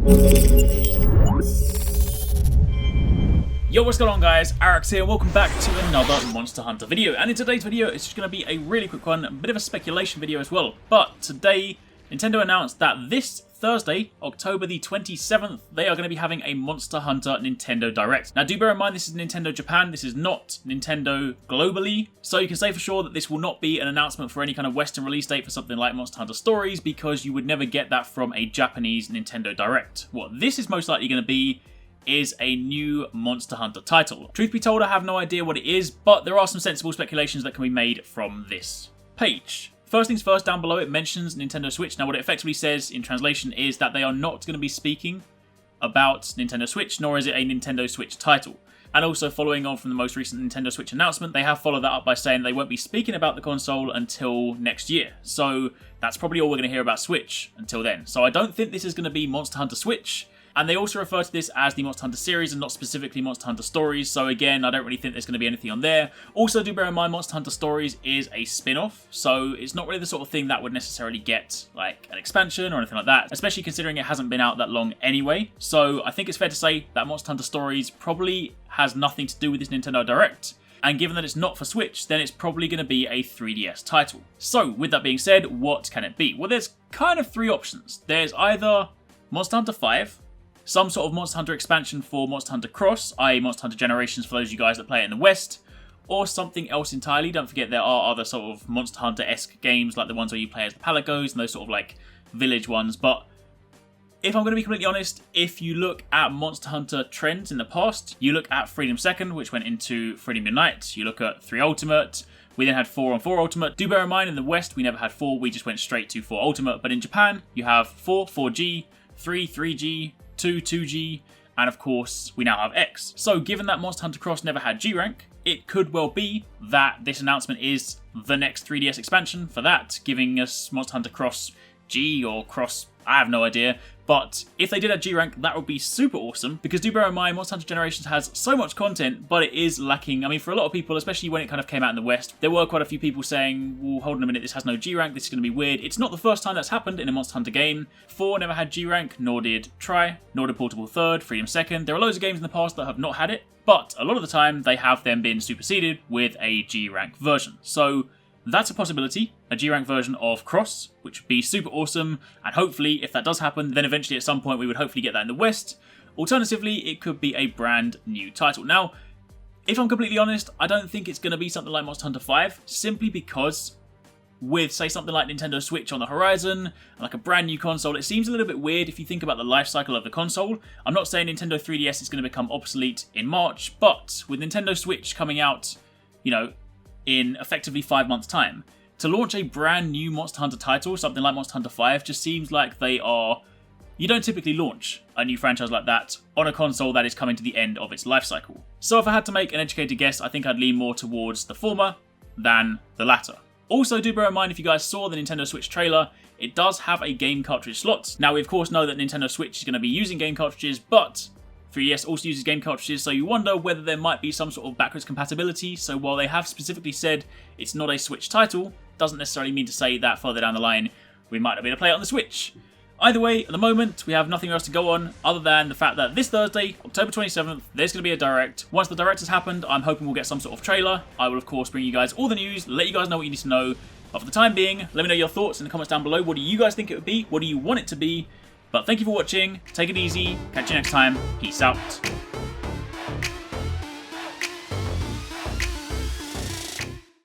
Yo, what's going on guys, Arekkz here, welcome back to another Monster Hunter video, and in today's video it's just going to be a really quick one, a bit of a speculation video as well, but today Nintendo announced that this Thursday, October the 27th, they are going to be having a Monster Hunter Nintendo Direct. Now do bear in mind this is Nintendo Japan, this is not Nintendo globally, so you can say for sure that this will not be an announcement for any kind of Western release date for something like Monster Hunter Stories, because you would never get that from a Japanese Nintendo Direct. What this is most likely going to be is a new Monster Hunter title. Truth be told, I have no idea what it is, but there are some sensible speculations that can be made from this page. First things first, down below it mentions Nintendo Switch. Now what it effectively says in translation is that they are not going to be speaking about Nintendo Switch, nor is it a Nintendo Switch title. And also following on from the most recent Nintendo Switch announcement, they have followed that up by saying they won't be speaking about the console until next year. So that's probably all we're going to hear about Switch until then. So I don't think this is going to be Monster Hunter Switch. And they also refer to this as the Monster Hunter series and not specifically Monster Hunter Stories, so again, I don't really think there's going to be anything on there. Also, do bear in mind, Monster Hunter Stories is a spin-off, so it's not really the sort of thing that would necessarily get like an expansion or anything like that, especially considering it hasn't been out that long anyway. So I think it's fair to say that Monster Hunter Stories probably has nothing to do with this Nintendo Direct. And given that it's not for Switch, then it's probably going to be a 3DS title. So with that being said, what can it be? Well, there's kind of three options. There's either Monster Hunter 5, some sort of Monster Hunter expansion for Monster Hunter Cross, i.e. Monster Hunter Generations for those of you guys that play it in the West, or something else entirely. Don't forget there are other sort of Monster Hunter-esque games like the ones where you play as the Palicos and those sort of like village ones, but if I'm going to be completely honest, if you look at Monster Hunter trends in the past, you look at Freedom Second, which went into Freedom Unite, you look at 3 Ultimate, we then had 4 on 4 Ultimate. Do bear in mind, in the West we never had 4, we just went straight to 4 Ultimate, but in Japan you have 4, 4G, 3, 3G, 2, 2G, and of course we now have X. So given that Monster Hunter Cross never had G rank, it could well be that this announcement is the next 3DS expansion for that, giving us Monster Hunter Cross G or Cross, I have no idea. But if they did a G rank, that would be super awesome, because do bear in mind, Monster Hunter Generations has so much content, but it is lacking. I mean, for a lot of people, especially when it kind of came out in the West, there were quite a few people saying, well, hold on a minute, this has no G rank, this is going to be weird. It's not the first time that's happened in a Monster Hunter game. 4 never had G rank, nor did Tri, nor did Portable Third, Freedom Second. There are loads of games in the past that have not had it, but a lot of the time they have then been superseded with a G rank version. So that's a possibility, a G-rank version of Cross, which would be super awesome, and hopefully, if that does happen, then eventually at some point we would hopefully get that in the West. Alternatively, it could be a brand new title. Now, if I'm completely honest, I don't think it's going to be something like Monster Hunter 5, simply because with, say, something like Nintendo Switch on the horizon, and like a brand new console, it seems a little bit weird if you think about the life cycle of the console. I'm not saying Nintendo 3DS is going to become obsolete in March, but with Nintendo Switch coming out, you know, in effectively 5 months' time, to launch a brand new Monster Hunter title, something like Monster Hunter 5, just seems like they are... You don't typically launch a new franchise like that on a console that is coming to the end of its life cycle. So if I had to make an educated guess, I think I'd lean more towards the former than the latter. Also, do bear in mind, if you guys saw the Nintendo Switch trailer, it does have a game cartridge slot. Now, we of course know that Nintendo Switch is going to be using game cartridges, but 3DS also uses game cartridges, so you wonder whether there might be some sort of backwards compatibility. So while they have specifically said it's not a Switch title, doesn't necessarily mean to say that further down the line we might not be able to play it on the Switch. Either way, at the moment, we have nothing else to go on other than the fact that this Thursday, October 27th, there's going to be a Direct. Once the Direct has happened, I'm hoping we'll get some sort of trailer. I will, of course, bring you guys all the news, let you guys know what you need to know. But for the time being, let me know your thoughts in the comments down below. What do you guys think it would be? What do you want it to be? But thank you for watching, take it easy, catch you next time, peace out.